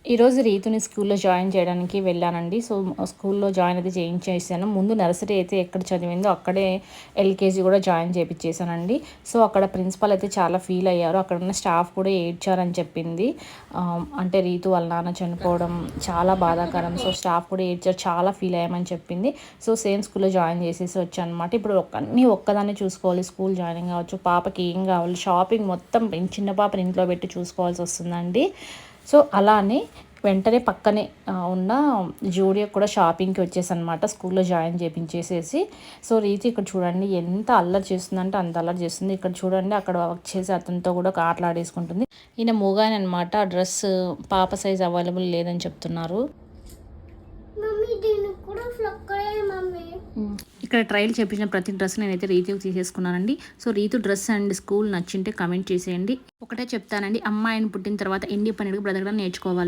ఈరోజు రీతుని స్కూల్లో జాయిన్ చేయడానికి వెళ్ళానండి. సో, స్కూల్లో జాయిన్ అయితే చేయించేసాను. ముందు నర్సరీ అయితే ఎక్కడ చదివిందో అక్కడే ఎల్‌కేజీ కూడా జాయిన్ చేపిచ్చేసానండి. సో, అక్కడ ప్రిన్సిపల్ అయితే చాలా ఫీల్ అయ్యారు. అక్కడున్న స్టాఫ్ కూడా ఏడ్చారని చెప్పింది. అంటే రీతు వాళ్ళ నాన్న చనిపోవడం చాలా బాధాకరం. సో, స్టాఫ్ కూడా ఏడ్చారు. చాలా ఫీల్ అయ్యామని చెప్పింది. సో, సేమ్ స్కూల్‌లో జాయిన్ చేసేసి వచ్చానన్నమాట. ఇప్పుడు అన్నీ ఒక్కదాన్నే చూసుకోవాలి. స్కూల్ జాయినింగ్ కావచ్చు, పాపకి ఏం కావాలి, షాపింగ్ మొత్తం చిన్న పాపని ఇంట్లో పెట్టి చూసుకోవాల్సి వస్తుందండి. సో, అలానే వెంటనే పక్కనే ఉన్న జూడియో కూడా షాపింగ్‌కి వచ్చేసానమాట. స్కూల్‌లో జాయిన్ చేపించేసేసి. సో, రీతు ఇక్కడ చూడండి ఎంత అల్లరి చేస్తుందంటే అంత అల్లరి చేస్తుంది. ఇక్కడ చూడండి అక్కడ వర్క్ చేసే అతనితో కూడా ఆటలాడేసుకుంటుంది. ఈయన మూగాయననమాట. ఆ డ్రెస్ పాప సైజ్ అవైలబుల్ లేదని చెప్తున్నారు. ఇక్కడ ట్రయల్ చేపించిన ప్రతి డ్రెస్ నేనైతే రీతుకి తీసేసుకున్నానండి. So, Ritu dress and school నచ్చింటే కమెంట్ చేసేయండి. ఒకటే చెప్తానండి, అమ్మాయిని పుట్టిన తర్వాత ఇండిపెండెంట్‌గా బ్రతకడం నేర్చుకోవాలి.